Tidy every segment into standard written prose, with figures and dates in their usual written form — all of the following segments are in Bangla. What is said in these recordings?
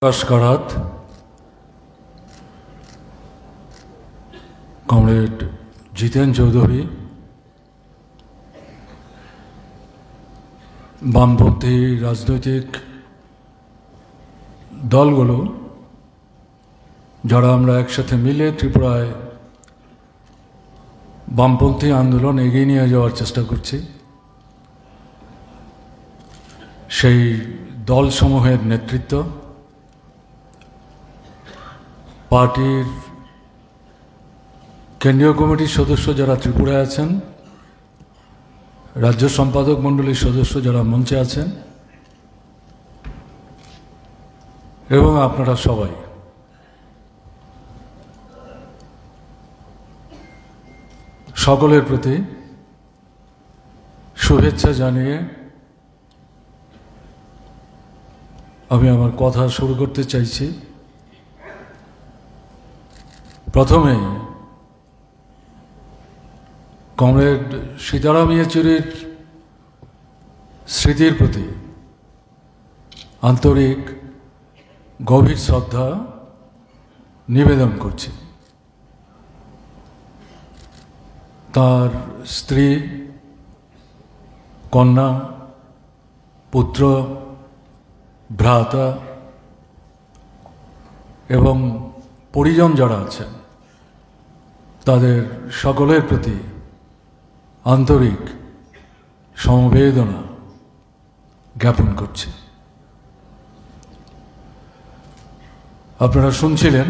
প্রকাশ করাত কমরেড জিতেন চৌধুরী বামপন্থী রাজনৈতিক দলগুলো যারা আমরা একসাথে মিলে ত্রিপুরায় বামপন্থী আন্দোলন এগিয়ে নিয়ে যাওয়ার চেষ্টা করছি, সেই দলসমূহের নেতৃত্ব, পার্টির কেন্দ্রীয় কমিটির সদস্য যারা ত্রিপুরায় আছেন, রাজ্য সম্পাদক মণ্ডলীর সদস্য যারা মঞ্চে আছেন, এবং আপনারা সবাই সকলের প্রতি শুভেচ্ছা জানিয়ে আমি আমার কথা শুরু করতে চাইছি। প্রথমে কমরেড সীতারাম ইয়েচুরির স্মৃতির প্রতি আন্তরিক গভীর শ্রদ্ধা নিবেদন করছি। তার স্ত্রী, কন্যা, পুত্র, ভ্রাতা এবং পরিজন যারা আছেন তাদের সকলের প্রতি আন্তরিক সমবেদনা জ্ঞাপন করছি। আপনারা শুনছিলেন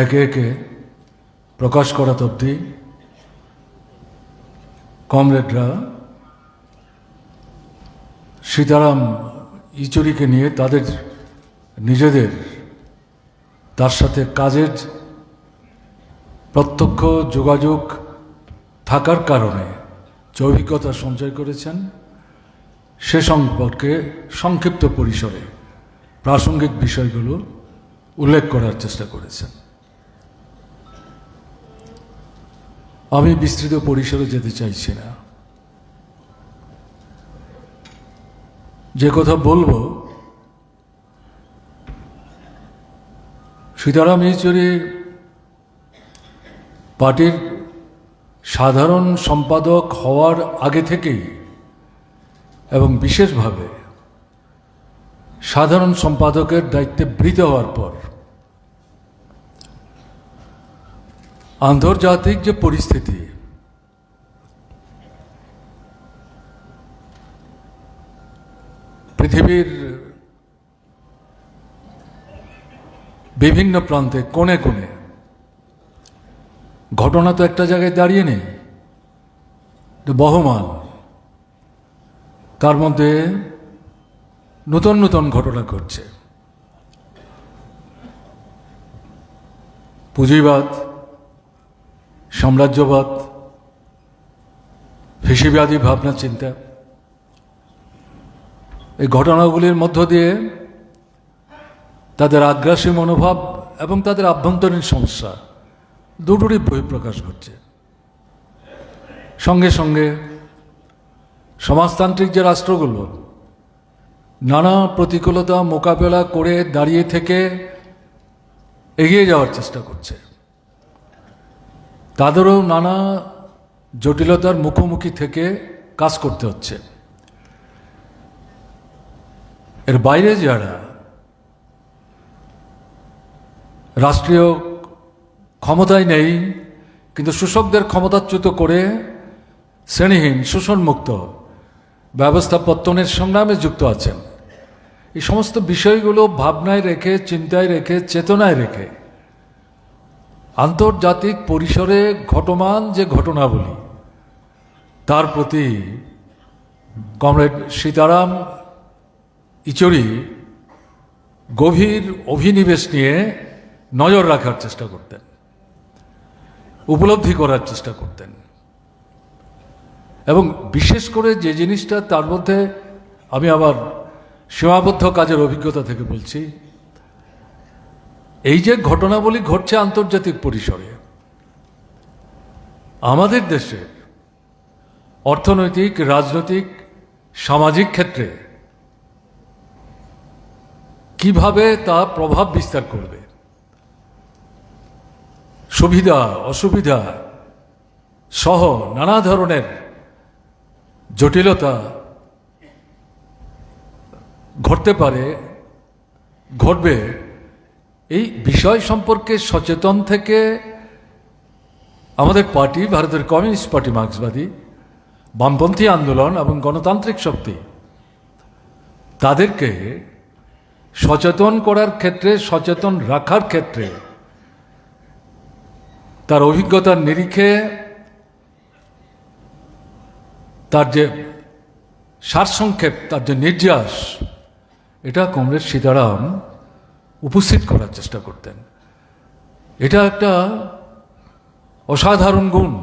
একে একে প্রকাশ করাত অবধি কমরেডরা সীতারাম ইয়েচুরিকে নিয়ে তাদের নিজেদের তার সাথে কাজের প্রত্যক্ষ যোগাযোগ থাকার কারণে যে অভিজ্ঞতা সঞ্চয় করেছেন সে সম্পর্কে সংক্ষিপ্ত পরিসরে প্রাসঙ্গিক বিষয়গুলো উল্লেখ করার চেষ্টা করেছেন। আমি বিস্তৃত পরিসরে যেতে চাইছি না। যে কথা বলবো, সীতারাম ইয়েচুরি পার্টির সাধারণ সম্পাদক হওয়ার আগে থেকেই এবং বিশেষভাবে সাধারণ সম্পাদকের দায়িত্বে বৃত হওয়ার পর আন্তর্জাতিক যে পরিস্থিতি, পৃথিবীর বিভিন্ন প্রান্তে কোণে কোণে ঘটনা তো একটা জায়গায় দাঁড়িয়ে নেই, বহমান, তার মধ্যে নতুন নতুন ঘটনা ঘটছে। পুঁজিবাদ, সাম্রাজ্যবাদ, ফেসিবাদী ভাবনা চিন্তা, এই ঘটনাগুলির মধ্য দিয়ে তাদের আগ্রাসী মনোভাব এবং তাদের আভ্যন্তরীণ সমস্যা দুটোরই বহিঃপ্রকাশ ঘটছে। সঙ্গে সঙ্গে সমাজতান্ত্রিক যে রাষ্ট্রগুলো নানা প্রতিকূলতা মোকাবেলা করে দাঁড়িয়ে থেকে এগিয়ে যাওয়ার চেষ্টা করছে, তাদেরও নানা জটিলতার মুখোমুখি থেকে কাজ করতে হচ্ছে। এর বাইরে যারা রাষ্ট্রীয় ক্ষমতায় নেই কিন্তু শোষকদের ক্ষমতাচ্যুত করে শ্রেণীহীন শোষণমুক্ত ব্যবস্থা পত্তনের সংগ্রামে যুক্ত আছেন, এই সমস্ত বিষয়গুলো ভাবনায় রেখে, চিন্তায় রেখে, চেতনায় রেখে আন্তর্জাতিক পরিসরে ঘটমান যে ঘটনাবলী তার প্রতি কমরেড সীতারাম ইয়েচুরি গভীর অভিনিবেশ নিয়ে নজর রাখার চেষ্টা করতেন, উপলব্ধি করার চেষ্টা করতেন। এবং বিশেষ করে যে জিনিসটা তার মধ্যে, আমি আবার সীমাবদ্ধ কাজের অভিজ্ঞতা থেকে বলছি, এই যে ঘটনাবলী ঘটছে আন্তর্জাতিক পরিসরে, আমাদের দেশের অর্থনৈতিক, রাজনৈতিক, সামাজিক ক্ষেত্রে কিভাবে তা প্রভাব বিস্তার করবে, সুবিধা অসুবিধা সহ নানা ধরনের জটিলতা ঘটতে পারে, ঘটবে, এই বিষয় সম্পর্কে সচেতন থেকে আমাদের পার্টি, ভারতের কমিউনিস্ট পার্টি মার্ক্সবাদী, বামপন্থী আন্দোলন এবং গণতান্ত্রিক শক্তি তাদেরকে সচেতন করার ক্ষেত্রে, সচেতন রাখার ক্ষেত্রে তার অভিজ্ঞতার নিরিখে তার যে সারসংক্ষেপ, তার যে নির্যাস, এটা কমরেড সীতারাম উপস্থিত করার চেষ্টা করতেন। এটা একটা অসাধারণ গুণ।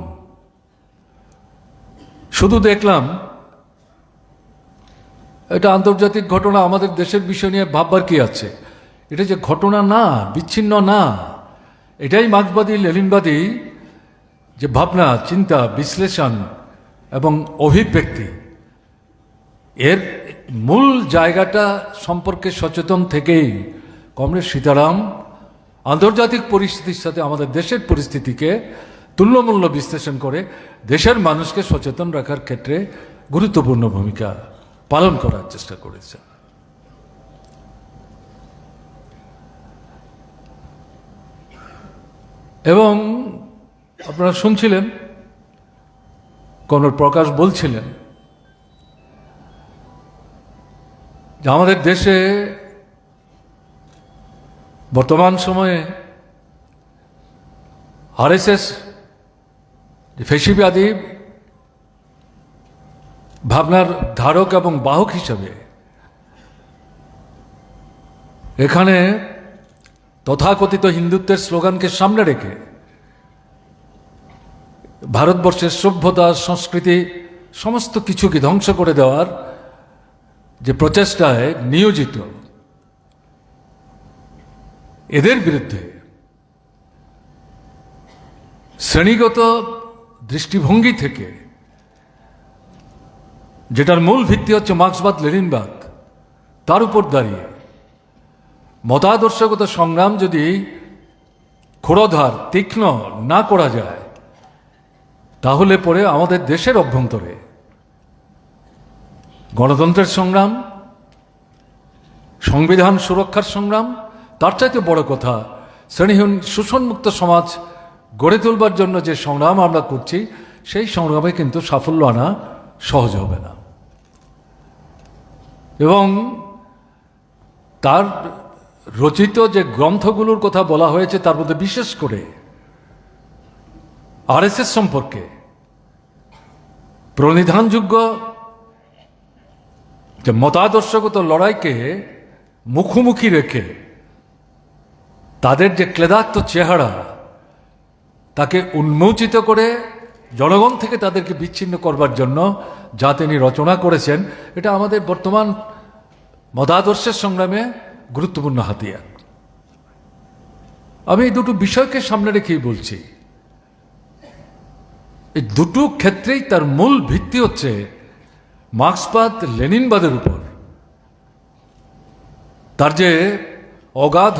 শুধু দেখলাম এটা আন্তর্জাতিক ঘটনা, আমাদের দেশের বিষয় নিয়ে ভাববার কি আছে, এটা যে ঘটনা না, বিচ্ছিন্ন না, এটাই মার্ক্সবাদী লেনিনবাদী যে ভাবনা, চিন্তা, বিশ্লেষণ এবং অভিব্যক্তি, এর মূল জায়গাটা সম্পর্কে সচেতন থেকেই কমরেড সীতারাম আন্তর্জাতিক পরিস্থিতির সাথে আমাদের দেশের পরিস্থিতিকে তুল্যমূল্য বিশ্লেষণ করে দেশের মানুষকে সচেতন রাখার ক্ষেত্রে গুরুত্বপূর্ণ ভূমিকা পালন করার চেষ্টা করেছেন। এবং আপনারা শুনছিলেন কমরেড প্রকাশ বলছিলেন যে আমাদের দেশে বর্তমান সময়ে আরএসএস ফ্যাসিবাদী ভাবনার ধারক এবং বাহক হিসাবে এখানে তথাকথিত হিন্দুত্বের স্লোগানকে সামনে রেখে ভারতবর্ষের সভ্যতা, সংস্কৃতি সমস্ত কিছুকে ধ্বংস করে দেওয়ার যে প্রচেষ্টায় নিয়োজিত, এদের বিরুদ্ধে শ্রেণীগত দৃষ্টিভঙ্গি থেকে, যেটার মূল ভিত্তি হচ্ছে মার্ক্সবাদ লেনিনবাদ, তার উপর দাঁড়িয়ে মতাদর্শগত সংগ্রাম যদি ক্ষুরধার, তীক্ষ্ণ না করা যায়, তাহলে পরে আমাদের দেশের অভ্যন্তরে গণতন্ত্রের সংগ্রাম, সংবিধান সুরক্ষার সংগ্রাম, তার চাইতে বড় কথা শ্রেণীহীন শোষণমুক্ত সমাজ গড়ে তোলবার জন্য যে সংগ্রাম আমরা করছি, সেই সংগ্রামে কিন্তু সাফল্য আনা সহজ হবে না। এবং তার রচিত যে গ্রন্থগুলোর কথা বলা হয়েছে, তার মধ্যে বিশেষ করে আরএসএস সম্পর্কে প্রণিধানযোগ্য যে মতাদর্শগত লড়াইকে মুখোমুখি রেখে তাদের যে ক্লেদাক্ত চেহারা, তাকে উন্মোচিত করে জনগণ থেকে তাদেরকে বিচ্ছিন্ন করবার জন্য যা তিনি রচনা করেছেন, এটা আমাদের বর্তমান মতাদর্শের সংগ্রামে গুরুত্বপূর্ণ হাতিয়ার। আমি এই দুটো বিষয়কে সামনে রেখেই বলছি। এই দুটো ক্ষেত্রেই তার মূল ভিত্তি হচ্ছে মার্ক্সবাদ লেনিনবাদের উপর তার যে অগাধ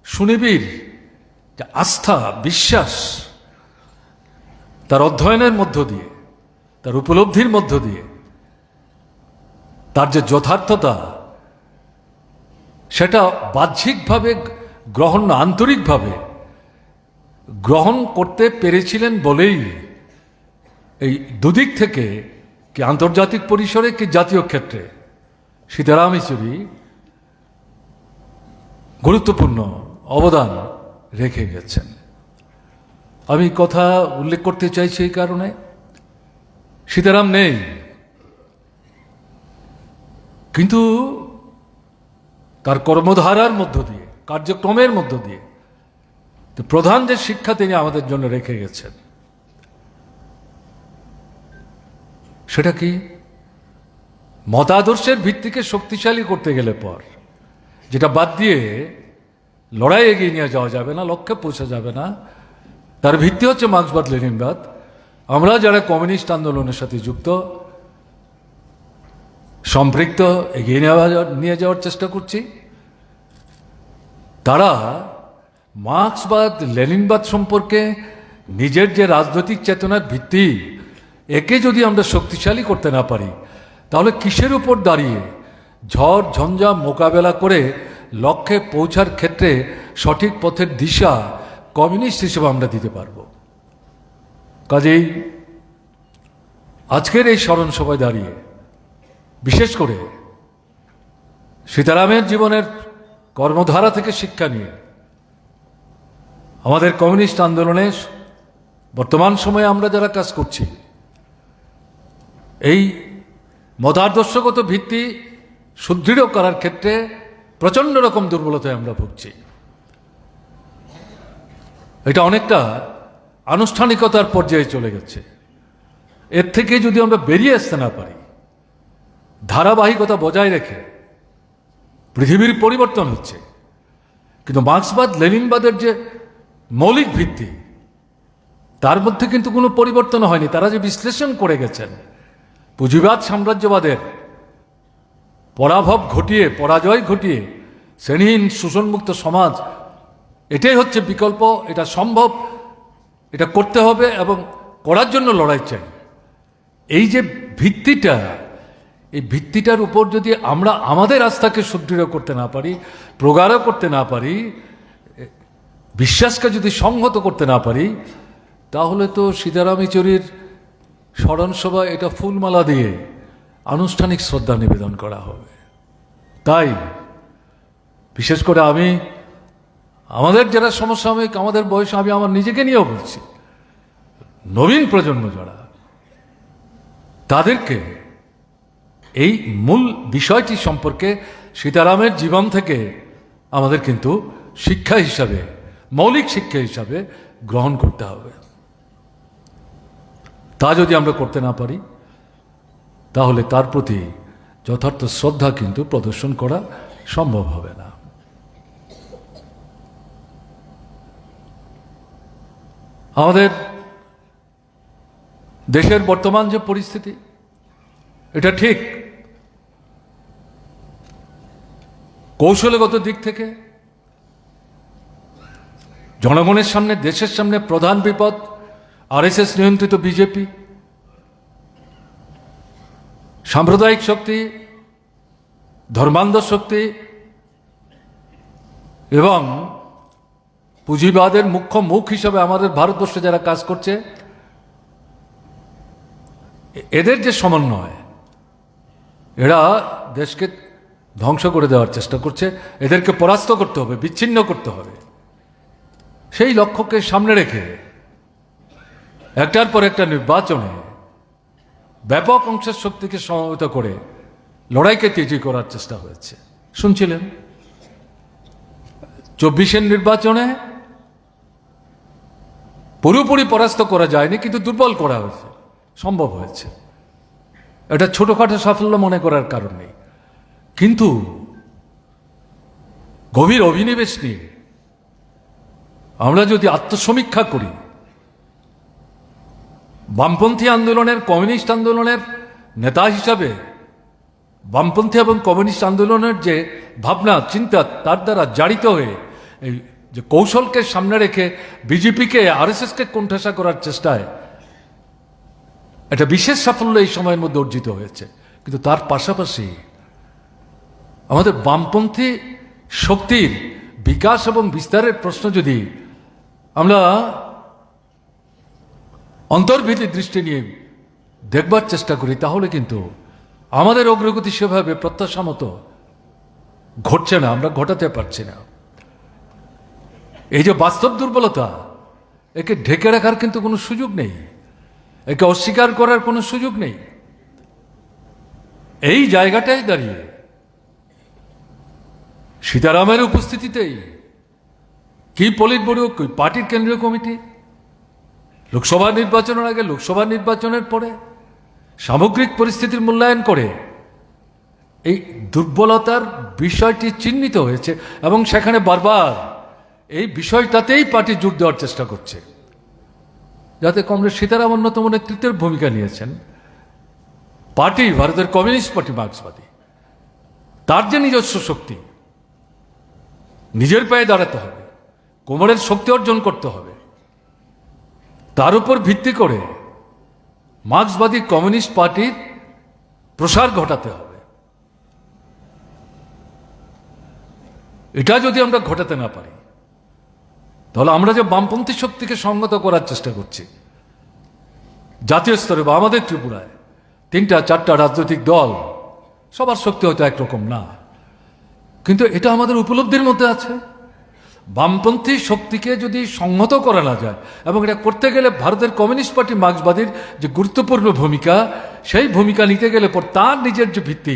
সুনিবিড় যে আস্থা, বিশ্বাস, তার অধ্যয়নের মধ্য দিয়ে, তার উপলব্ধির মধ্য দিয়ে তার যে যথার্থতা, সেটা বাহ্যিকভাবে গ্রহণ না, আন্তরিকভাবে গ্রহণ করতে পেরেছিলেন বলেই এই দুদিক থেকে, কি আন্তর্জাতিক পরিসরে কি জাতীয় ক্ষেত্রে, সীতারাম ইয়েচুরি গুরুত্বপূর্ণ অবদান রেখে গেছেন। আমি কথা উল্লেখ করতে চাইছি এই কারণে, সীতারাম নেই, কিন্তু তার কর্মধারার মধ্য দিয়ে, কার্যক্রমের মধ্য দিয়ে প্রধান যে শিক্ষা তিনি আমাদের জন্য রেখে গেছেন, সেটা কি? মতাদর্শের ভিত্তিকে শক্তিশালী করতে গেলে পর, যেটা বাদ দিয়ে লড়াই এগিয়ে নিয়ে যাওয়া যাবে না, লক্ষ্যে পৌঁছা যাবে না, তার ভিত্তি হচ্ছে মার্ক্সবাদ লেনিনবাদ। আমরা যারা কমিউনিস্ট আন্দোলনের সাথে যুক্ত, সম্পৃক্ত, এগিয়ে নিয়ে যাওয়ার চেষ্টা করছি, তারা মার্ক্সবাদ লেনিনবাদ সম্পর্কে নিজের যে রাজনৈতিক চেতনার ভিত্তি, একে যদি আমরা শক্তিশালী করতে না পারি, তাহলে কিসের উপর দাঁড়িয়ে ঝড় ঝঞ্ঝা মোকাবেলা করে লক্ষ্যে পৌঁছার ক্ষেত্রে সঠিক পথের দিশা কমিউনিস্ট হিসেবে আমরা দিতে পারব? কাজেই আজকের এই স্মরণ সভায় দাঁড়িয়ে বিশেষ করে সীতারামের জীবনের কর্মধারা থেকে শিক্ষা নিয়ে আমাদের কমিউনিস্ট আন্দোলনে বর্তমান সময়ে আমরা যারা কাজ করছি, এই মতাদর্শগত ভিত্তি সুদৃঢ় করার ক্ষেত্রে প্রচণ্ড রকম দুর্বলতায় আমরা ভুগছি। এটা অনেকটা আনুষ্ঠানিকতার পর্যায়ে চলে গেছে। এর থেকে যদি আমরা বেরিয়ে আসতে না পারি, ধারাবাহিকতা বজায় রেখে, পৃথিবীর পরিবর্তন হচ্ছে, কিন্তু মার্ক্সবাদ লেনিনবাদের যে মৌলিক ভিত্তি, তার মধ্যে কিন্তু কোনো পরিবর্তন হয়নি। তারা যে বিশ্লেষণ করে গেছেন, পুঁজিবাদ সাম্রাজ্যবাদের পরাজয় ঘটিয়ে শ্রেণীহীন শোষণমুক্ত সমাজ, এটাই হচ্ছে বিকল্প, এটা সম্ভব, এটা করতে হবে এবং করার জন্য লড়াই চাই। এই যে ভিত্তিটা, এই ভিত্তিটার উপর যদি আমরা আমাদের আস্থাকে সুদৃঢ় করতে না পারি, প্রগাঢ় করতে না পারি, বিশ্বাসকে যদি সংহত করতে না পারি, তাহলে তো সীতারাম ইয়েচুরির স্মরণসভা এটা ফুলমালা দিয়ে আনুষ্ঠানিক শ্রদ্ধা নিবেদন করা হবে। তাই বিশেষ করে আমি আমাদের যারা সমসাময়িক, আমাদের বয়স, আমি আমার নিজেকে নিয়েও বলছি, নবীন প্রজন্ম যারা, তাদেরকে এই মূল বিষয়টি সম্পর্কে সীতারামের জীবন থেকে আমাদের কিন্তু শিক্ষা হিসাবে, মৌলিক শিক্ষা হিসাবে গ্রহণ করতে হবে। তা যদি আমরা করতে না পারি, তাহলে তার প্রতি যথার্থ শ্রদ্ধা কিন্তু প্রদর্শন করা সম্ভব হবে না। আমাদের দেশের বর্তমান যে পরিস্থিতি, এটা ঠিক কৌশলগত দিক থেকে জনগণের সামনে, দেশের সামনে প্রধান বিপদ আরএসএস নিয়ন্ত্রিত বিজেপি, সাম্প্রদায়িক শক্তি, ধর্মান্ধ শক্তি এবং পুঁজিবাদের মুখ্য মুখ হিসাবে আমাদের ভারতবর্ষে যারা কাজ করছে, এদের যে সমন্বয়, এরা দেশকে ধ্বংস করে দেওয়ার চেষ্টা করছে। এদেরকে পরাস্ত করতে হবে, বিচ্ছিন্ন করতে হবে। সেই লক্ষ্যকে সামনে রেখে একটার পর একটা নির্বাচনে ব্যাপক অংশের শক্তিকে সমবেত করে লড়াইকে তেজি করার চেষ্টা হয়েছে। শুনছিলেন 24-এর নির্বাচনে পুরোপুরি পরাস্ত করা যায়নি, কিন্তু দুর্বল করা হয়েছে, সম্ভব হয়েছে। এটা ছোটখাটো সাফল্য মনে করার কারণ নেই, কিন্তু গভীর অভিনিবেশ নিয়ে আমরা যদি আত্মসমীক্ষা করি, বামপন্থী আন্দোলনের, কমিউনিস্ট আন্দোলনের নেতা হিসাবে বামপন্থী এবং কমিউনিস্ট আন্দোলনের যে ভাবনা চিন্তা, তার দ্বারা জারিত হয়ে এই যে কৌশলকে সামনে রেখে বিজেপিকে, আরএসএসকে কোণঠাসা করার চেষ্টায় একটা বিশেষ সাফল্য এই সময়ের মধ্যে অর্জিত হয়েছে। কিন্তু তার পাশাপাশি আমাদের বামপন্থী শক্তির বিকাশ এবং বিস্তারের প্রশ্ন যদি আমরা অন্তর্ভীতি দৃষ্টি নিয়ে দেখবার চেষ্টা করি, তাহলে কিন্তু আমাদের অগ্রগতি সেভাবে প্রত্যাশা মতো ঘটছে না, আমরা ঘটাতে পারছি না। এই যে বাস্তব দুর্বলতা, একে ঢেকে রাখার কিন্তু কোনো সুযোগ নেই, একে অস্বীকার করার কোনো সুযোগ নেই। এই জায়গাটাই দাঁড়িয়ে সীতারামের উপস্থিতিতেই কি পলিট ব্যুরো, কি পার্টির কেন্দ্রীয় কমিটি, লোকসভা নির্বাচনের আগে, লোকসভা নির্বাচনের পরে সামগ্রিক পরিস্থিতির মূল্যায়ন করে এই দুর্বলতার বিষয়টি চিহ্নিত হয়েছে এবং সেখানে বারবার এই বিষয়টাতেই পার্টি জোর দেওয়ার চেষ্টা করছে, যাতে কমরেড সীতারাম অন্যতম নেতৃত্বের ভূমিকা নিয়েছেন। পার্টি, ভারতের কমিউনিস্ট পার্টি মার্ক্সবাদী, তার যে নিজস্ব শক্তি, নিজের পায়ে দাঁড়াতে হবে, কোমরের শক্তি অর্জন করতে হবে। তার উপর ভিত্তি করে মার্ক্সবাদী কমিউনিস্ট পার্টির প্রসার ঘটাতে হবে। এটা যদি আমরা ঘটাতে না পারি, তাহলে আমরা যে বামপন্থী শক্তিকে সংগত করার চেষ্টা করছি জাতীয় স্তরে বা আমাদের ত্রিপুরায়, 3-4টা রাজনৈতিক দল, সবার শক্তি হয়তো একরকম না, কিন্তু এটা আমাদের উপলব্ধির মধ্যে আছে। বামপন্থী শক্তিকে যদি সংহত করা না যায়, এবং এটা করতে গেলে ভারতের কমিউনিস্ট পার্টি মার্ক্সবাদীর যে গুরুত্বপূর্ণ ভূমিকা, সেই ভূমিকা নিতে গেলে পর তার নিজের যে ভিত্তি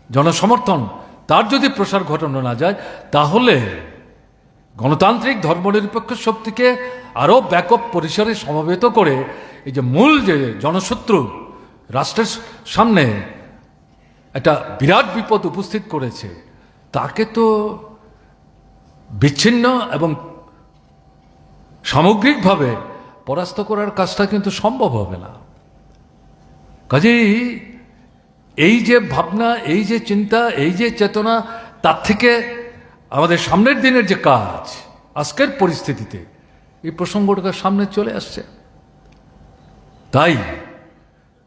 জনসমর্থন, তার যদি প্রসার ঘটানো না যায়, তাহলে গণতান্ত্রিক ধর্মনিরপেক্ষ শক্তিকে আরও ব্যাপক পরিসরে সমবেত করে এই যে মূল যে জনশত্রু রাষ্ট্রের সামনে একটা বিরাট বিপদ উপস্থিত করেছে, তাকে তো বিচ্ছিন্ন এবং সামগ্রিকভাবে পরাস্ত করার কাজটা কিন্তু সম্ভব হবে না। কাজেই এই যে ভাবনা, এই যে চিন্তা, এই যে চেতনা, তার থেকে আমাদের সামনের দিনের যে কাজ, আজকের পরিস্থিতিতে এই প্রসঙ্গটা সামনে চলে আসছে। তাই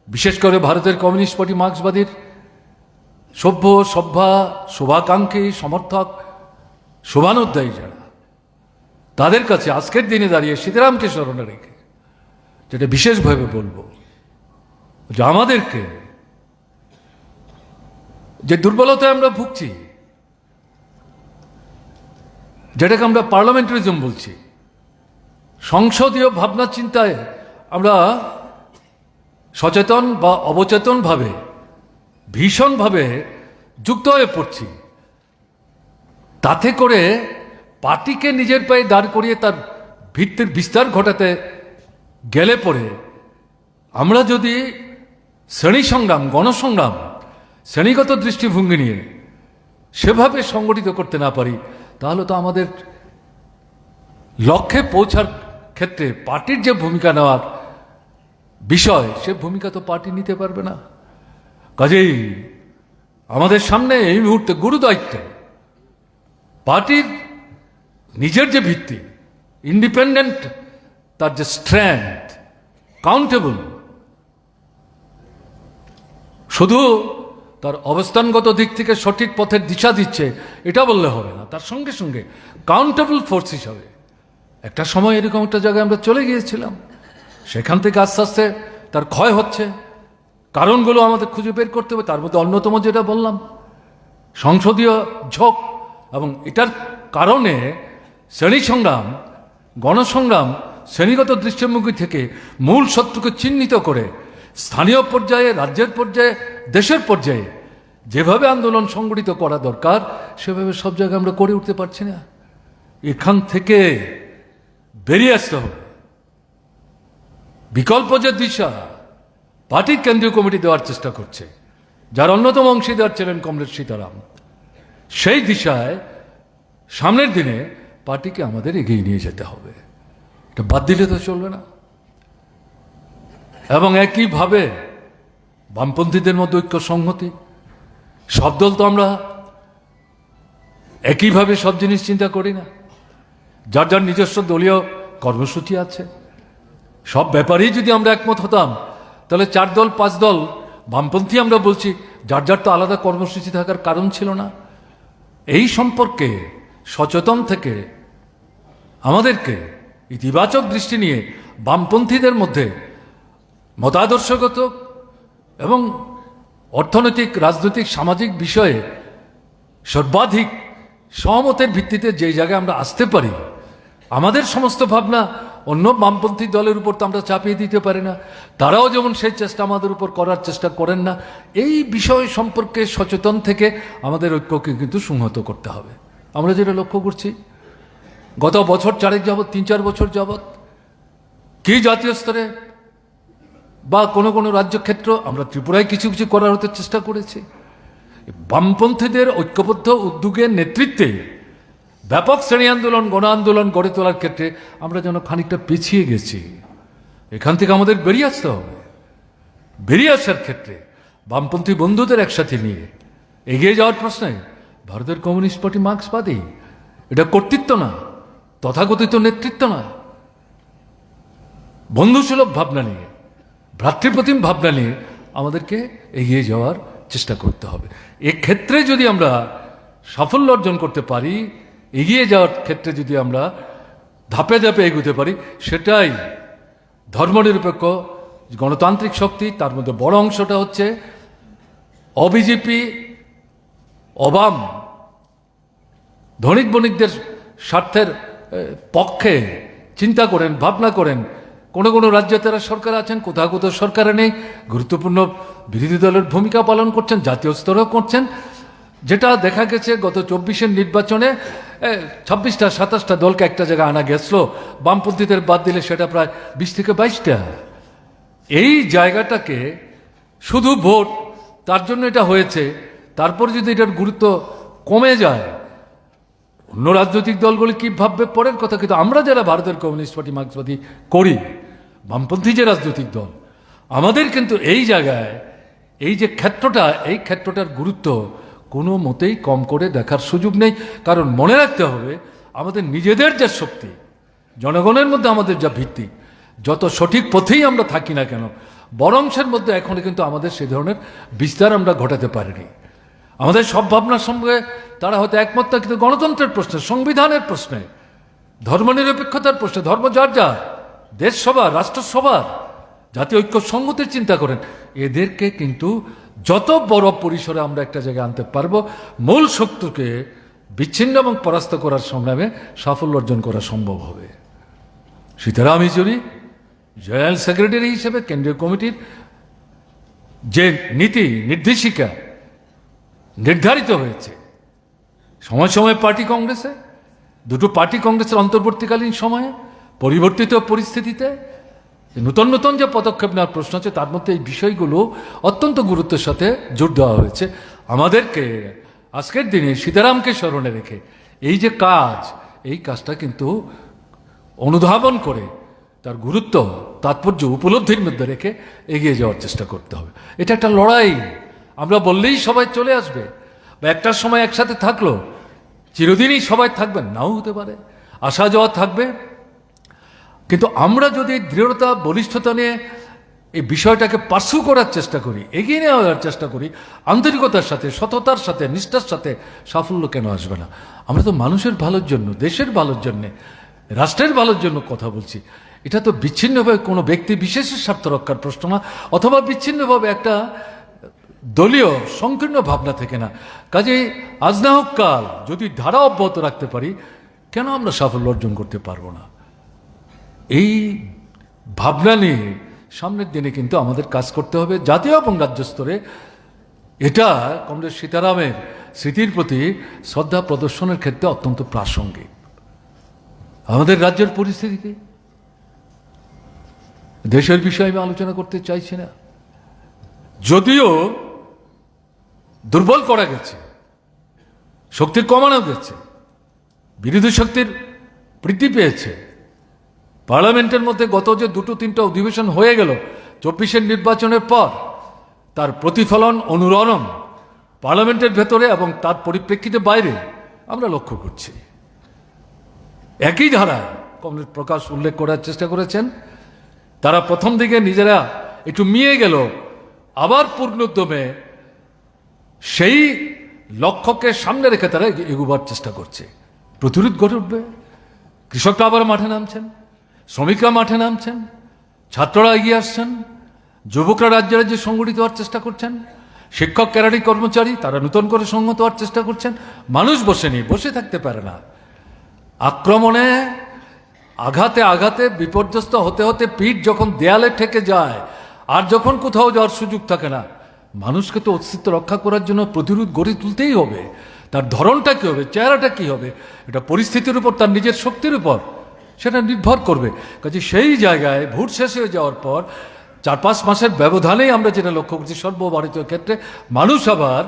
বিশেষ করে ভারতের কমিউনিস্ট পার্টি মার্ক্সবাদীর সভ্য সভ্যা শুভাকাঙ্ক্ষী সমর্থক শুভানুধ্যায়ী যারা, তাদের কাছে আজকের দিনে দাঁড়িয়ে সীতারামকে স্মরণে রেখে যেটা বিশেষভাবে বলবো, যে আমাদেরকে যে দুর্বলতায় আমরা ভুগছি, যেটাকে আমরা পার্লামেন্টারিজম বলছি, সংসদীয় ভাবনা চিন্তায় আমরা সচেতন বা অবচেতনভাবে ভীষণভাবে যুক্ত হয়ে পড়ছি, তাতে করে পার্টিকে নিজের পায়ে দাঁড় করিয়ে তার ভিত্তির বিস্তার ঘটাতে গেলে পরে আমরা যদি শ্রেণী সংগ্রাম, গণসংগ্রাম, শ্রেণীগত দৃষ্টিভঙ্গি নিয়ে সেভাবে সংগঠিত করতে না পারি, তাহলে তো আমাদের লক্ষ্যে পৌঁছার ক্ষেত্রে পার্টির যে ভূমিকা নেওয়ার বিষয়, সে ভূমিকা তো পার্টি নিতে পারবে না। কাজেই আমাদের সামনে এই মুহূর্তে গুরু দায়িত্ব পার্টির নিজের যে ভিত্তি, ইন্ডিপেন্ডেন্ট, তার যে স্ট্রেংথ, কাউন্টেবল, শুধু তার অবস্থানগত দিক থেকে সঠিক পথের দিশা দিচ্ছে এটা বললে হবে না, তার সঙ্গে সঙ্গে কাউন্টেবল ফোর্স হিসাবে একটা সময় এরকম একটা জায়গায় আমরা চলে গিয়েছিলাম, সেখান থেকে আস্তে আস্তে তার ক্ষয় হচ্ছে। কারণগুলো আমাদের খুঁজে বের করতে হবে, তার মধ্যে অন্যতম যেটা বললাম সংসদীয় ঝোঁক, এবং এটার কারণে শ্রেণী সংগ্রাম, গণসংগ্রাম শ্রেণীগত দৃষ্টিভঙ্গি থেকে মূল শত্রুকে চিহ্নিত করে স্থানীয় পর্যায়ে, রাজ্যের পর্যায়ে, দেশের পর্যায়ে যেভাবে আন্দোলন সংগঠিত করা দরকার, সেভাবে সব জায়গায় আমরা করে উঠতে পারছি না। এখান থেকে বেরিয়ে আসতে হবে। বিকল্প যে দিশা পার্টির কেন্দ্রীয় কমিটি দেওয়ার চেষ্টা করছে, যার অন্যতম অংশীদার ছিলেন কমরেড সীতারাম, সেই দিশায় সামনের দিনে পার্টিকে আমাদের এগিয়ে নিয়ে যেতে হবে। এটা বাদ দিলে তো চলবে না। এবং একইভাবে বামপন্থীদের মধ্যে ঐক্য সংহতি, সব দল তো আমরা একইভাবে সব জিনিস চিন্তা করি না, যার যার নিজস্ব দলীয় কর্মসূচি আছে। সব ব্যাপারেই যদি আমরা একমত হতাম, তাহলে 4 দল 5 দল বামপন্থী আমরা বলছি, যার যার তো আলাদা কর্মসূচি থাকার কারণ ছিল না। এই সম্পর্কে সচেতন থেকে আমাদেরকে ইতিবাচক দৃষ্টি নিয়ে বামপন্থীদের মধ্যে মতাদর্শগত এবং অর্থনৈতিক, রাজনৈতিক, সামাজিক বিষয়ে সর্বাধিক সহমতের ভিত্তিতে যে জায়গায় আমরা আসতে পারি, আমাদের সমস্ত ভাবনা অন্য বামপন্থী দলের উপর তো আমরা চাপিয়ে দিতে পারি না, তারাও যেমন সেই চেষ্টা আমাদের উপর করার চেষ্টা করেন না। এই বিষয় সম্পর্কে সচেতন থেকে আমাদের ঐক্যকে কিন্তু সংহত করতে হবে। আমরা যেটা লক্ষ্য করছি গত বছর 4 যাবৎ, 3-4 বছর যাবৎ, কি জাতীয় স্তরে বা কোনো কোনো রাজ্য ক্ষেত্র, আমরা ত্রিপুরায় কিছু কিছু করার হতে চেষ্টা করেছি, বামপন্থীদের ঐক্যবদ্ধ উদ্যোগের নেতৃত্বে ব্যাপক শ্রেণী আন্দোলন, গণ আন্দোলন গড়ে তোলার ক্ষেত্রে আমরা যেন খানিকটা পিছিয়ে গেছি। এখান থেকে আমাদের বেরিয়ে আসতে হবে। বেরিয়ে আসার ক্ষেত্রে বামপন্থী বন্ধুদের একসাথে নিয়ে এগিয়ে যাওয়ার প্রশ্নে ভারতের কমিউনিস্ট পার্টি মার্ক্সবাদী এটা কর্তৃত্ব না, তথাকথিত নেতৃত্ব না। বন্ধুসুলভ ভাবনা নিয়ে, ভ্রাতৃপ্রতিম ভাবনা নিয়ে আমাদেরকে এগিয়ে যাওয়ার চেষ্টা করতে হবে। এক্ষেত্রে যদি আমরা সাফল্য অর্জন করতে পারি, এগিয়ে যাওয়ার ক্ষেত্রে যদি আমরা ধাপে ধাপে এগোতে পারি, সেটাই ধর্মনিরপেক্ষ গণতান্ত্রিক শক্তি। তার মধ্যে বড় অংশটা হচ্ছে অবিজেপি, অবাম, ধনিক বণিকদের স্বার্থের পক্ষে চিন্তা করেন, ভাবনা করেন। কোনো কোনো রাজ্যে তারা সরকার আছেন, কোথাও কোথাও সরকারে নেই, গুরুত্বপূর্ণ বিরোধী দলের ভূমিকা পালন করছেন, জাতীয় স্তরেও করছেন। যেটা দেখা গেছে গত 24-এর নির্বাচনে 26টা 27টা দলকে একটা জায়গায় আনা গেছিল, বামপন্থীদের বাদ দিলে সেটা প্রায় 20 থেকে 22টা। এই জায়গাটাকে শুধু ভোট, তার জন্য এটা হয়েছে। তারপর যদি এটার গুরুত্ব কমে যায়, অন্য রাজনৈতিক দলগুলি কি ভাববে পরের কথা, কিন্তু আমরা যারা ভারতের কমিউনিস্ট পার্টি, মার্ক্সবাদী করি, বামপন্থী যে রাজনৈতিক দল, আমাদের কিন্তু এই জায়গায় এই যে ক্ষেত্রটা, এই ক্ষেত্রটার গুরুত্ব কোনো মতেই কম করে দেখার সুযোগ নেই। কারণ মনে রাখতে হবে, আমাদের নিজেদের যে শক্তি, জনগণের মধ্যে আমাদের যা ভিত্তি, যত সঠিক পথেই আমরা থাকি না কেন, বড় অংশের মধ্যে এখনো কিন্তু আমাদের সেই ধরনের বিস্তার আমরা ঘটাতে পারিনি। আমাদের সব ভাবনার সঙ্গে তারা হয়তো একমত না, কিন্তু গণতন্ত্রের প্রশ্নে, সংবিধানের প্রশ্নে, ধর্মনিরপেক্ষতার প্রশ্নে, ধর্ম যার যা, দেশ সবার, রাষ্ট্র সবার, জাতীয় ঐক্য সংহতির চিন্তা করেন, এদেরকে কিন্তু যত বড় পরিসরে আমরা একটা জায়গায় আনতে পারবো, মূল শক্তিকে বিচ্ছিন্ন এবং পরাস্ত করার সংগ্রামে সাফল্য অর্জন করা সম্ভব হবে। সীতারাম ইয়েচুরি জেনারেল সেক্রেটারি হিসেবে কেন্দ্রীয় কমিটির যে নীতি নির্দেশিকা নির্ধারিত হয়েছে, সময় সময় পার্টি কংগ্রেসে, দুটো পার্টি কংগ্রেসের অন্তর্বর্তীকালীন সময়ে, পরিবর্তিত পরিস্থিতিতে নতুন নতুন যে পদক্ষেপ নেওয়ার প্রশ্ন আছে, তার মধ্যে এই বিষয়গুলো অত্যন্ত গুরুত্বের সাথে জোর দেওয়া হয়েছে। আমাদেরকে আজকের দিনে সীতারামকে স্মরণে রেখে এই যে কাজ, এই কাজটা কিন্তু অনুধাবন করে তার গুরুত্ব, তাৎপর্য উপলব্ধির মধ্যে রেখে এগিয়ে যাওয়ার চেষ্টা করতে হবে। এটা একটা লড়াই। আমরা বললেই সবাই চলে আসবে, বা একটার সময় একসাথে থাকলো, চিরদিনই সবাই থাকবেন, নাও হতে পারে, আসা যাওয়া থাকবে। কিন্তু আমরা যদি দৃঢ়তা, বলিষ্ঠতা নিয়ে এই বিষয়টাকে পার্সু করার চেষ্টা করি, এগিয়ে নেওয়ার চেষ্টা করি, আন্তরিকতার সাথে, সততার সাথে, নিষ্ঠার সাথে, সাফল্য কেন আসবে না? আমরা তো মানুষের ভালোর জন্য, দেশের ভালোর জন্যে, রাষ্ট্রের ভালোর জন্য কথা বলছি। এটা তো বিচ্ছিন্নভাবে কোনো ব্যক্তি বিশেষের স্বার্থ রক্ষার প্রশ্ন না, অথবা বিচ্ছিন্নভাবে একটা দলীয় সংকীর্ণ ভাবনা থেকে না। কাজেই আজ না হোক কাল যদি ধারা অব্যাহত রাখতে পারি, কেন আমরা সাফল্য অর্জন করতে পারবো না? এই ভাবনা নিয়ে সামনের দিনে কিন্তু আমাদের কাজ করতে হবে জাতীয় এবং রাজ্য স্তরে। এটা কমরেড সীতারামের স্মৃতির প্রতি শ্রদ্ধা প্রদর্শনের ক্ষেত্রে অত্যন্ত প্রাসঙ্গিক। আমাদের রাজ্যের পরিস্থিতি কি? দেশের বিষয়ে আমি আলোচনা করতে চাইছি না। যদিও দুর্বল করা গেছে, শক্তির কমানো গেছে, বিরোধী শক্তির বৃদ্ধি পেয়েছে, পার্লামেন্টের মধ্যে গত যে 2-3টা অধিবেশন হয়ে গেল 24-এর নির্বাচনের পর, তার প্রতিফলন, অনুরণন পার্লামেন্টের ভেতরে এবং তার পরিপ্রেক্ষিতে বাইরে আমরা লক্ষ্য করছি। একই ধারায় কমরেড প্রকাশ উল্লেখ করার চেষ্টা করেছেন, তারা প্রথম দিকে নিজেরা একটু মিয়ে গেল, আবার পূর্ণোদ্যমে সেই লক্ষ্যকে সামনে রেখে তারা এগোবার চেষ্টা করছে। প্রতিরোধ গড়ে উঠবে, কৃষকরা আবার মাঠে নামছেন, শ্রমিকরা মাঠে নামছেন, ছাত্ররা এগিয়ে আসছেন, যুবকরা রাজ্যে রাজ্যে সংগঠিত হওয়ার চেষ্টা করছেন, শিক্ষক, ক্যাডারি, কর্মচারী তারা নতুন করে সংহত হওয়ার চেষ্টা করছেন। মানুষ বসে থাকতে পারে না। আক্রমণে, আঘাতে আঘাতে বিপর্যস্ত হতে হতে পিঠ যখন দেয়ালে ঠেকে যায়, আর যখন কোথাও যাওয়ার সুযোগ থাকে না, মানুষকে তো অস্তিত্ব রক্ষা করার জন্য প্রতিরোধ গড়ে তুলতেই হবে। তার ধরনটা কী হবে, চেহারাটা কী হবে, এটা পরিস্থিতির উপর, তার নিজের শক্তির উপর সেটা নির্ভর করবে। কাজে সেই জায়গায় ভোট শেষ হয়ে যাওয়ার পর 4-5 মাসের ব্যবধানেই আমরা যেটা লক্ষ্য করছি, সর্বভারতীয় ক্ষেত্রে মানুষ আবার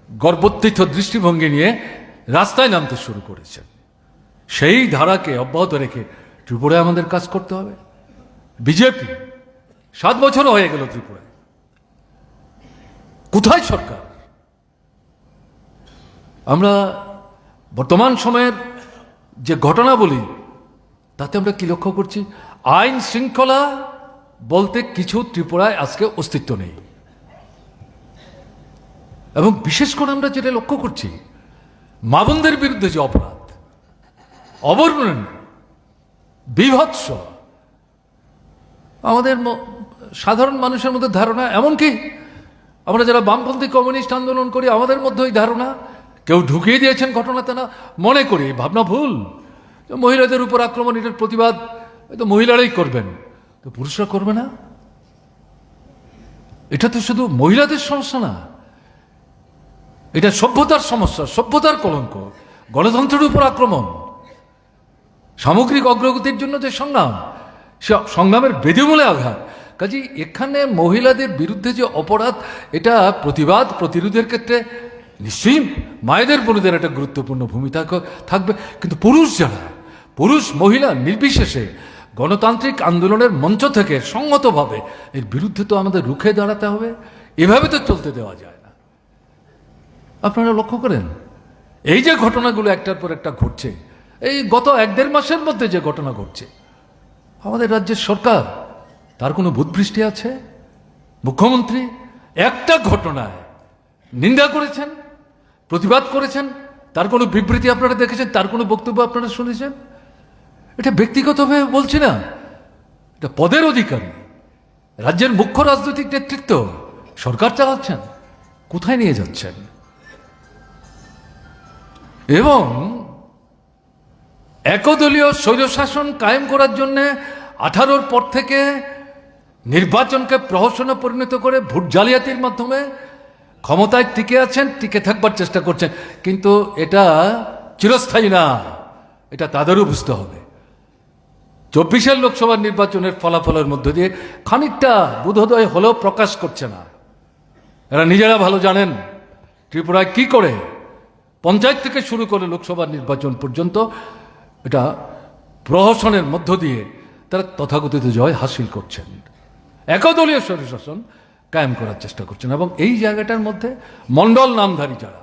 গর্বোত্থিত দৃষ্টিভঙ্গি নিয়ে রাস্তায় নামতে শুরু করেছেন। সেই ধারাকে অব্যাহত রেখে ত্রিপুরায় আমাদের কাজ করতে হবে। বিজেপি 7 বছরও হয়ে গেল ত্রিপুরায়, কোথায় সরকার? আমরা বর্তমান সময়ের যে ঘটনা বলি তাতে আমরা কি লক্ষ্য করছি? আইন শৃঙ্খলা বলতে কিছু ত্রিপুরায় আজকে অস্তিত্ব নেই। এবং বিশেষ করে আমরা যেটা লক্ষ্য করছি, মা বোনদের বিরুদ্ধে যে অপরাধ, অবর্ণনীয়, বীভৎস, আমাদের সাধারণ মানুষের মধ্যে ধারণা, এমনকি আমরা যারা বামপন্থী কমিউনিস্ট আন্দোলন করি আমাদের মধ্যে ওই ধারণা কেউ ঢুকিয়ে দিয়েছেন ঘটনাতে, না মনে করি ভাবনা ভুল। মহিলাদের উপর আক্রমণ, এটার প্রতিবাদ তো মহিলারাই করবেন, তো পুরুষরা করবে না? এটা তো শুধু মহিলাদের সমস্যা না, এটা সভ্যতার সমস্যা, সভ্যতার কলঙ্ক, গণতন্ত্রের উপর আক্রমণ, সামগ্রিক অগ্রগতির জন্য যে সংগ্রাম, সে সংগ্রামের বেদিমূলে আঘাত। কাজে এখানে মহিলাদের বিরুদ্ধে যে অপরাধ, এটা প্রতিবাদ প্রতিরোধের ক্ষেত্রে নিশ্চয়ই মায়েদের বোনদের একটা গুরুত্বপূর্ণ ভূমিকা থাকবে। কিন্তু পুরুষ যারা, পুরুষ মহিলা নির্বিশেষে গণতান্ত্রিক আন্দোলনের মঞ্চ থেকে সংহতভাবে এর বিরুদ্ধে তো আমাদের রুখে দাঁড়াতে হবে। এভাবে তো চলতে দেওয়া যায় না। আপনারা লক্ষ্য করেন এই যে ঘটনাগুলো একটার পর একটা ঘটছে, এই গত 1-1.5 মাসের মধ্যে যে ঘটনা ঘটছে, আমাদের রাজ্যের সরকার তার কোনো বুদ্বৃষ্টি আছে? মুখ্যমন্ত্রী একটা ঘটনায় নিন্দা করেছেন, প্রতিবাদ করেছেন, তার কোনো বিবৃতি আপনারা দেখেছেন, তার কোনো বক্তব্য আপনারা শুনেছেন? এটা ব্যক্তিগতভাবে বলছি না, এটা পদের অধিকারী, রাজ্যের মুখ্য রাজনৈতিক নেতৃত্ব, সরকার চালাচ্ছেন, কোথায় নিয়ে যাচ্ছেন? এবং একদলীয় স্বৈরশাসন কায়েম করার জন্য 18-র পর থেকে নির্বাচনকে প্রহসনে পরিণত করে ভোট জালিয়াতির মাধ্যমে ক্ষমতায় টিকে আছেন, টিকে থাকবার চেষ্টা করছেন। কিন্তু এটা চিরস্থায়ী না, এটা তাদেরও বুঝতে হবে। 24-এর লোকসভা নির্বাচনের ফলাফলের মধ্য দিয়ে খানিকটা বোধোদয় হলেও প্রকাশ করছে না। এরা নিজেরা ভালো জানেন ত্রিপুরায় কি করে পঞ্চায়েত থেকে শুরু করে লোকসভা নির্বাচন পর্যন্ত এটা প্রহসনের মধ্য দিয়ে তারা তথাকথিত জয় হাসিল করছেন, একদলীয় স্বৈরশাসন কায়েম করার চেষ্টা করছেন। এবং এই জায়গাটার মধ্যে মণ্ডল নামধারী যারা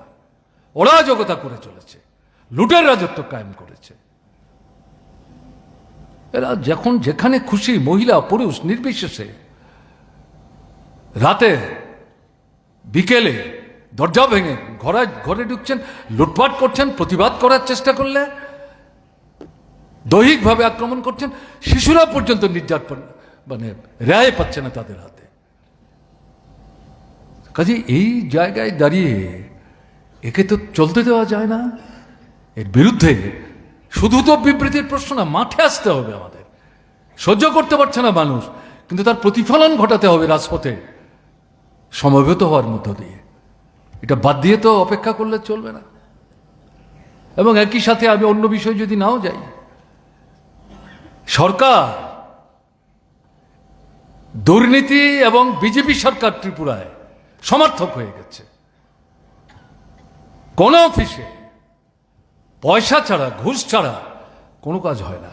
অরাজকতা করে চলেছে, লুটের রাজত্ব কায়েম করেছে, এরা যখন যেখানে খুশি মহিলা পুরুষ নির্বিশেষে রাতে বিকেলে দরজা ভেঙে ঘরে ঢুকছেন, লুটপাট করছেন, প্রতিবাদ করার চেষ্টা করলে দৈহিকভাবে আক্রমণ করছেন, শিশুরা পর্যন্ত নির্যাতন মানে রেহাই পাচ্ছে না তাদের হাতে। কাজে এই জায়গায় দাঁড়িয়ে একে তো চলতে দেওয়া যায় না। এর বিরুদ্ধে শুধু তো বিবৃতির প্রশ্ন না, মাঠে আসতে হবে আমাদের। সহ্য করতে পারছে না মানুষ, কিন্তু তার প্রতিফলন ঘটাতে হবে রাজপথে সমবেত হওয়ার মধ্য দিয়ে। এটা বাদ দিয়ে তো অপেক্ষা করলে চলবে না। এবং একই সাথে আমি অন্য বিষয় যদি নাও যাই, সরকার দুর্নীতি এবং বিজেপি সরকার ত্রিপুরায় সমর্থক হয়ে গেছে। কোন অফিসে পয়সা ছাড়া, ঘুষ ছাড়া কোনো কাজ হয় না।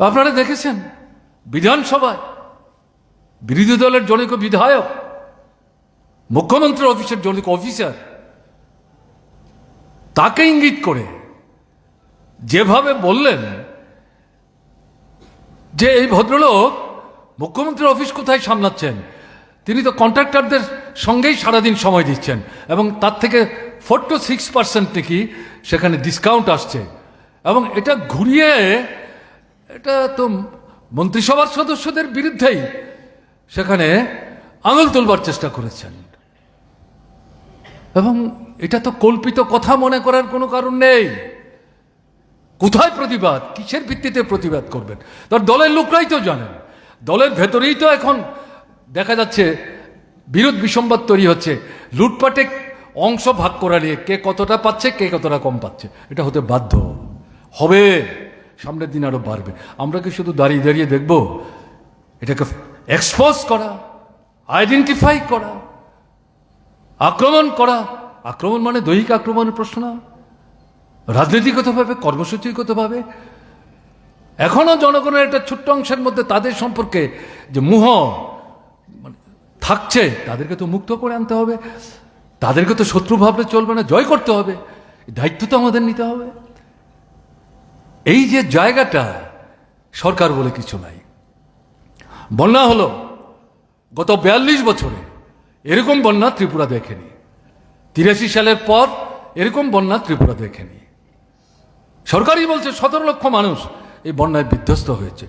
আপনারা দেখেছেন বিধানসভায় বিরোধী দলের জনৈক বিধায়ক মুখ্যমন্ত্রীর অফিসের জনৈক অফিসার তাকে ইঙ্গিত করে যেভাবে বললেন যে এই ভদ্রলোক মুখ্যমন্ত্রীর অফিস কোথায় সামলাচ্ছেন, তিনি তো কন্ট্রাক্টরদের সঙ্গেই সারাদিন সময় দিচ্ছেন এবং তার থেকে 4 to 6% নাকি সেখানে ডিসকাউন্ট আসছে। এবং এটা ঘুরিয়ে এটা তো মন্ত্রিসভার সদস্যদের বিরুদ্ধেই সেখানে আঙুল তুলবার চেষ্টা করেছেন। এবং এটা তো কল্পিত কথা মনে করার কোনো কারণ নেই। কোথায় প্রতিবাদ, কিসের ভিত্তিতে প্রতিবাদ করবেন? তার দলের লোকরাই তো জানেন। দলের ভেতরেই তো এখন দেখা যাচ্ছে বিরোধ বিসম্বাদ তৈরি হচ্ছে, লুটপাটে অংশ ভাগ করা নিয়ে কে কতটা পাচ্ছে, কে কতটা কম পাচ্ছে। এটা হতে বাধ্য হবে, সামনের দিন আরো বাড়বে। আমরা কি শুধু দাঁড়িয়ে দাঁড়িয়ে দেখব? এটাকে এক্সপোজ করা, আইডেন্টিফাই করা, আক্রমণ করা। আক্রমণ মানে দৈহিক আক্রমণের প্রশ্ন না, রাজনীতিগতভাবে, কর্মসূচিগতভাবে। এখনো জনগণের একটা ছোট্ট অংশের মধ্যে তাদের সম্পর্কে যে মোহ থাকছে, তাদেরকে তো মুক্ত করে আনতে হবে। তাদেরকে তো শত্রু ভাবলে চলবে না, জয় করতে হবে, দায়িত্ব তো আমাদের নিতে হবে। এই যে জায়গাটা, সরকার বলে কিছু নাই। বন্যা হলো গত 42 বছরে, এরকম বন্যা ত্রিপুরা দেখেনি। 83 সালের পর এরকম বন্যা ত্রিপুরা দেখেনি। সরকারই বলছে 17 লক্ষ মানুষ এই বন্যায় বিধ্বস্ত হয়েছে।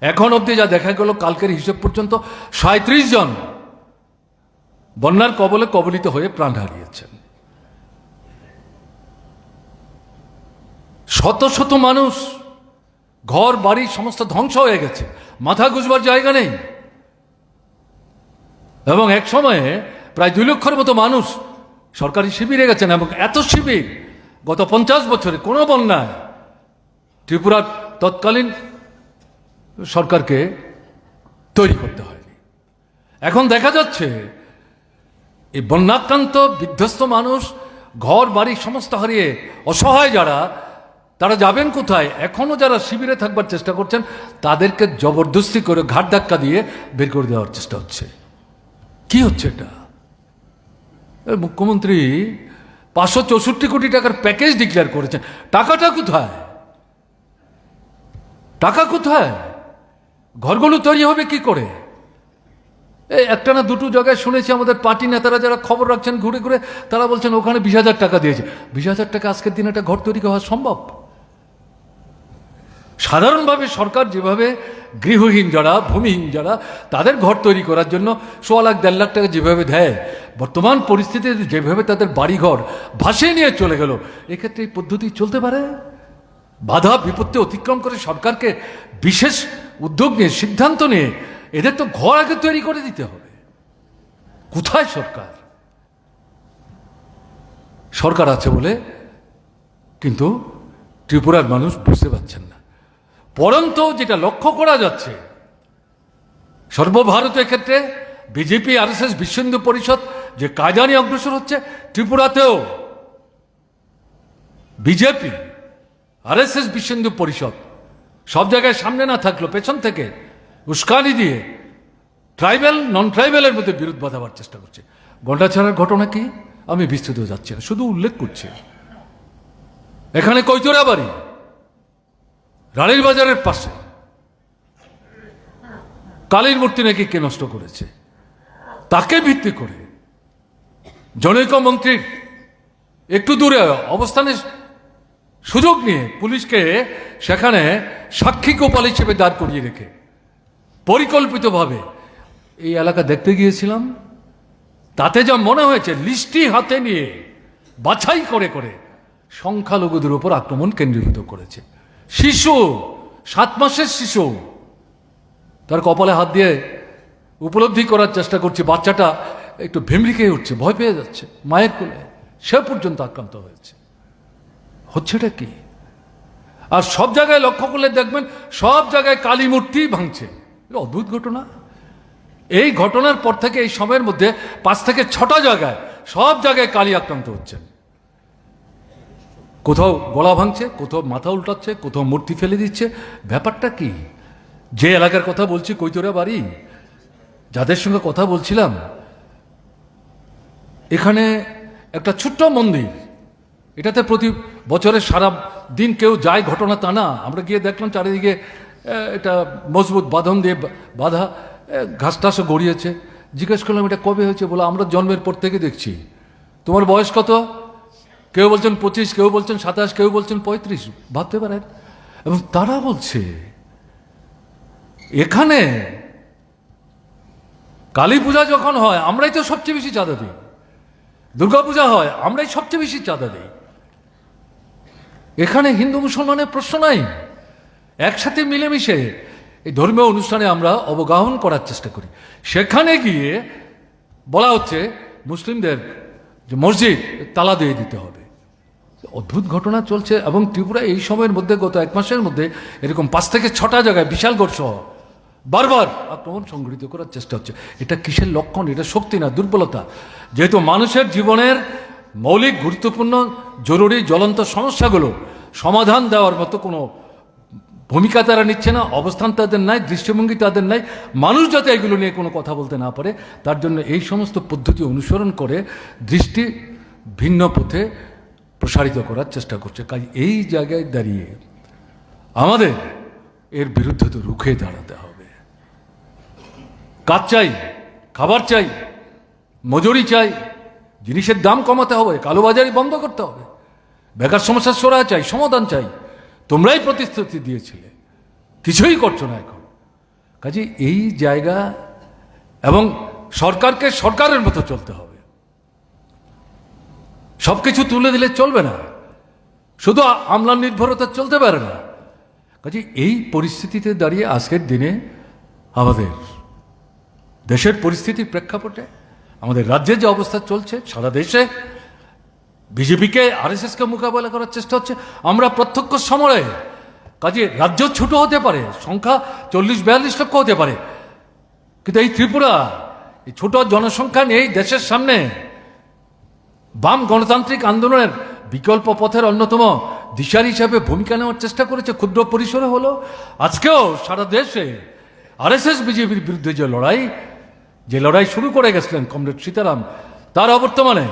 এখন অবধি যা দেখা গেল, কালকের হিসেব পর্যন্ত 37 জন বন্যার কবলে কবলিত হয়ে প্রাণ হারিয়েছেন। শত শত মানুষ, ঘর বাড়ি সমস্ত ধ্বংস হয়ে গেছে, মাথা গুঁজবার জায়গা নেই। এবং এক সময়ে প্রায় 2 লক্ষের মতো মানুষ সরকারি শিবিরে গেছেন। এবং এত শিবির গত 50 বছরে কোনো বন্যায় ত্রিপুরার তৎকালীন সরকারকে তৈরি করতে হয়নি। এখন দেখা যাচ্ছে এই বন্যাক্রান্ত বিধ্বস্ত মানুষ, ঘর বাড়ি সমস্ত হারিয়ে অসহায় যারা, তারা যাবেন কোথায়? এখনো যারা শিবিরে থাকবার চেষ্টা করছেন তাদেরকে জবরদস্তি করে ঘাট ধাক্কা দিয়ে বের করে দেওয়ার চেষ্টা হচ্ছে। কি হচ্ছে এটা? মুখ্যমন্ত্রী 564 কোটি টাকার প্যাকেজ ডিক্লেয়ার করেছেন। টাকাটা কোথায়? টাকা কোথায়? ঘরগুলো তৈরি হবে কি করে? এই একটা না দুটো জায়গায় শুনেছি আমাদের পার্টি নেতারা যারা খবর রাখছেন ঘুরে ঘুরে, তারা বলছেন ওখানে 20,000 টাকা দিয়েছে। 20,000 টাকা আজকের দিনে একটা ঘর তৈরি হওয়া সম্ভব? সাধারণভাবে সরকার যেভাবে গৃহহীন যারা, ভূমিহীন যারা, তাদের ঘর তৈরি করার জন্য 1.25 লাখ 1.5 লাখ টাকা যেভাবে দেয়, বর্তমান পরিস্থিতিতে যেভাবে তাদের বাড়িঘর ভাসিয়ে নিয়ে চলে গেল, এক্ষেত্রে এই পদ্ধতি চলতে পারে? বাধা বিপত্তি অতিক্রম করে সরকারকে বিশেষ উদ্যোগ নিয়ে, সিদ্ধান্ত নিয়ে এদের তো ঘর আগে তৈরি করে দিতে হবে। কোথায় সরকার? সরকার আছে বলে কিন্তু ত্রিপুরার মানুষ বুঝতে পারছেন না। পরন্তু যেটা লক্ষ্য করা যাচ্ছে, সর্বভারতীয় ক্ষেত্রে বিজেপি, আরএসএস, বিশ্ব হিন্দু পরিষদ যে কায়দা নিয়ে অগ্রসর হচ্ছে, ত্রিপুরাতেও বিজেপি, আরএসএস, বিশ্ব হিন্দু পরিষদ সব জায়গায় সামনে না থাকলো পেছন থেকে উস্কানি দিয়ে ট্রাইবেল নন ট্রাইবেলের মধ্যে বিরোধ বাঁধাবার চেষ্টা করছে। গন্ডাছড়ার ঘটনা কি আমি বিস্তৃত যাচ্ছি না, শুধু উল্লেখ করছি। এখানে কৈতরা বাড়ি, রানীর বাজারের পাশে কালীর মূর্তি নাকি কে নষ্ট করেছে, তাকে ভিত্তি করে জনৈক মন্ত্রীর একটু দূরে অবস্থানের সুযোগ নিয়ে পুলিশকে সেখানে সাক্ষী গোপাল হিসেবে দাঁড় করিয়ে রেখে পরিকল্পিতভাবে এই এলাকা দেখতে গিয়েছিলাম। তাতে যা মনে হয়েছে, লিস্টি হাতে নিয়ে বাছাই করে করে সংখ্যালঘুদের উপর আক্রমণ কেন্দ্রীভূত করেছে। শিশু, 7 মাসের শিশু, তার কপালে হাত দিয়ে উপলব্ধি করার চেষ্টা করছে, বাচ্চাটা একটু ভেমরি খেয়ে উঠছে, ভয় পেয়ে যাচ্ছে মায়ের কোলে, সে পর্যন্ত আক্রান্ত হয়েছে। হচ্ছেটা কি? আর সব জায়গায় লক্ষ্য করলে দেখবেন সব জায়গায় কালী মূর্তি ভাঙছে। অদ্ভুত ঘটনা। এই ঘটনার পর থেকে এই সময়ের মধ্যে 5 থেকে 6টা জায়গায়, সব জায়গায় কালী আক্রান্ত হচ্ছে। কোথাও গলা ভাঙছে, কোথাও মাথা উল্টাচ্ছে, কোথাও মূর্তি ফেলে দিচ্ছে। ব্যাপারটা কি? যে এলাকার কথা বলছি, কৈতরা বাড়ি, যাদের সঙ্গে কথা বলছিলাম, এখানে একটা ছোট্ট মন্দির, এটাতে প্রতি বছরে সারা দিন কেউ যায় ঘটনা তা না। আমরা গিয়ে দেখলাম চারিদিকে এটা মজবুত বাঁধন দিয়ে বাঁধা, ঘাস টাসও গড়িয়েছে। জিজ্ঞেস করলাম এটা কবে হয়েছে? বলে আমরা জন্মের পর থেকে দেখছি। তোমার বয়স কত? কেউ বলছেন 25, কেউ বলছেন 27, কেউ বলছেন 35। ভাবতে পারেন। এবং তারা বলছে এখানে কালী পূজা যখন হয় আমরাই তো সবচেয়ে বেশি চাঁদা দিই, দুর্গা পূজা হয় আমরাই সবচেয়ে বেশি চাঁদা দিই। এখানে হিন্দু মুসলমানের প্রশ্ন নাই, একসাথে মিলেমিশে এই ধর্মীয় অনুষ্ঠানে আমরা অবগাহন করার চেষ্টা করি। সেখানে গিয়ে বলা হচ্ছে মুসলিমদের যে মসজিদ তালা দিয়ে দিতে হবে। অদ্ভুত ঘটনা চলছে। এবং ত্রিপুরা এই সময়ের মধ্যে গত 1 মাসের মধ্যে এরকম 5 থেকে 6টা জায়গায় বিশালগড় সহ বারবার আক্রমণ সংঘটিত করার চেষ্টা হচ্ছে। এটা কিসের লক্ষণ? এটা শক্তি না, দুর্বলতা। যেহেতু মানুষের জীবনের মৌলিক গুরুত্বপূর্ণ জরুরি জ্বলন্ত সমস্যাগুলো সমাধান দেওয়ার মতো কোনো ভূমিকা তারা নিচ্ছে না, অবস্থান তাদের নাই, দৃষ্টিভঙ্গি তাদের নাই। মানুষ যাতে এগুলো নিয়ে কোনো কথা বলতে না পারে তার জন্য এই সমস্ত পদ্ধতি অনুসরণ করে দৃষ্টি ভিন্ন পথে প্রসারিত করার চেষ্টা করছে। কাজ এই জায়গায় দাঁড়িয়ে আমাদের এর বিরুদ্ধে তো রুখে দাঁড়াতে হবে। কাজ চাই, খাবার চাই, মজুরি চাই, জিনিসের দাম কমাতে হবে, কালোবাজারি বন্ধ করতে হবে, বেকার সমস্যার সরা চাই, সমাধান চাই। তোমরাই প্রতিশ্রুতি দিয়েছিলে, কিছুই করছো না এখন। কাজে এই জায়গা, এবং সরকারকে সরকারের মতো চলতে হবে, সব কিছু তুলে দিলে চলবে না, শুধু আমলা নির্ভরতা চলতে পারে না। কাজে এই পরিস্থিতিতে দাঁড়িয়ে আজকের দিনে আমাদের দেশের পরিস্থিতির প্রেক্ষাপটে আমাদের রাজ্যে যে অবস্থা চলছে, সারা দেশে বিজেপিকে আরএসএসকে মোকাবেলা করার চেষ্টা হচ্ছে, আমরা প্রত্যক্ষ সময়ে। কাজে রাজ্য ছোট হতে পারে, সংখ্যা 40-42 লক্ষ হতে পারে, কিন্তু এই ত্রিপুরা এই ছোট জনসংখ্যা নিয়ে দেশের সামনে বাম গণতান্ত্রিক আন্দোলনের বিকল্প পথের অন্যতম দিশারি হিসাবে ভূমিকা নেওয়ার চেষ্টা করেছে, ক্ষুদ্র পরিসরে হলো। আজকেও সারা দেশে আরএসএস বিজেপির বিরুদ্ধে যে লড়াই শুরু করে গেছিলেন কমরেড সীতারাম, তার অবর্তমানে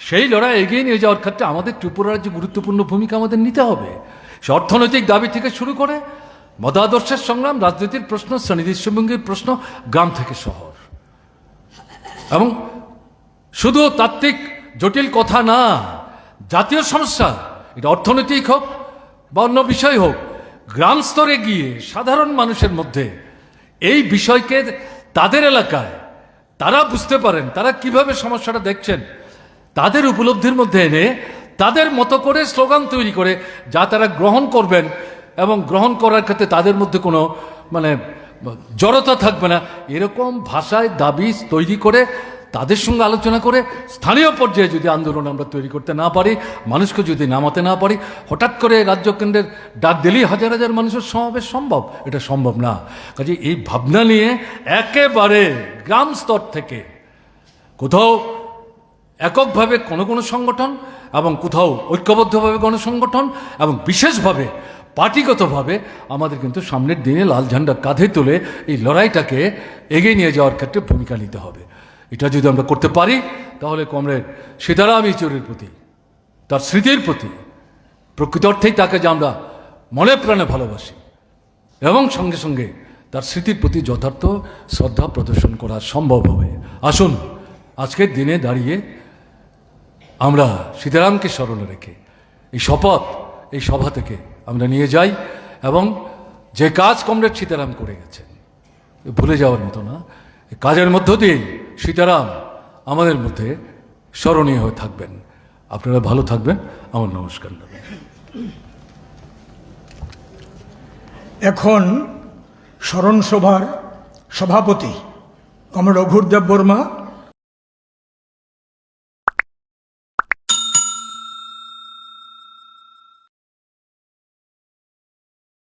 সেই লড়াই এগিয়ে নিয়ে যাওয়ার ক্ষেত্রে আমাদের ত্রিপুরার যে গুরুত্বপূর্ণ ভূমিকা আমাদের নিতে হবে। সে অর্থনৈতিক দাবি থেকে শুরু করে মতাদর্শের সংগ্রাম, রাজনীতির প্রশ্ন, শ্রেণী দৃষ্টিভঙ্গির প্রশ্ন, গ্রাম থেকে শহর। এবং শুধু তাত্ত্বিক জটিল কথা না, জাতীয় সমস্যা, এটা অর্থনৈতিক হোক বা অন্য বিষয় হোক, গ্রাম স্তরে গিয়ে সাধারণ মানুষের মধ্যে এই বিষয়কে তাদের এলাকায় তারা বুঝতে পারেন, তারা কিভাবে সমস্যাটা দেখছেন, তাদের উপলব্ধির মধ্যে এনে তাদের মতো করে স্লোগান তৈরি করে যা তারা গ্রহণ করবেন, এবং গ্রহণ করার ক্ষেত্রে তাদের মধ্যে কোনো জড়তা থাকবে না, এরকম ভাষায় দাবি তৈরি করে তাদের সঙ্গে আলোচনা করে স্থানীয় পর্যায়ে যদি আন্দোলন আমরা তৈরি করতে না পারি, মানুষকে যদি নামাতে না পারি, হঠাৎ করে রাজ্য কেন্দ্রের ডাক দিলেই হাজার হাজার মানুষের সমাবেশ সম্ভব? এটা সম্ভব না। কাজে এই ভাবনা নিয়ে একেবারে গ্রাম স্তর থেকে কোথাও এককভাবে কোনো সংগঠন, এবং কোথাও ঐক্যবদ্ধভাবে গণসংগঠন, এবং বিশেষভাবে পার্টিগতভাবে আমাদের কিন্তু সামনের দিনে লাল ঝান্ডা কাঁধে তুলে এই লড়াইটাকে এগিয়ে নিয়ে যাওয়ার ক্ষেত্রে ভূমিকা নিতে হবে। এটা যদি আমরা করতে পারি তাহলে কমরেড সীতারাম ইয়েচুরির প্রতি, তার স্মৃতির প্রতি, প্রকৃত অর্থেই তাকে যে আমরা মনে প্রাণে ভালোবাসি, এবং সঙ্গে সঙ্গে তার স্মৃতির প্রতি যথার্থ শ্রদ্ধা প্রদর্শন করা সম্ভব হবে। আসুন আজকের দিনে দাঁড়িয়ে আমরা সীতারামকে স্মরণে রেখে এই শপথ, এই সভা থেকে আমরা নিয়ে যাই, এবং যে কাজ কমরেড সীতারাম করে গেছেন ভুলে যাওয়ার মতো না। কাজের মধ্য দিয়েই সীতারাম আমাদের মধ্যে স্মরণীয় হয়ে থাকবেন। আপনারা ভালো থাকবেন। আমার নমস্কার। এখন স্মরণ সভার সভাপতি কমরেড অঘোর দেব বর্মা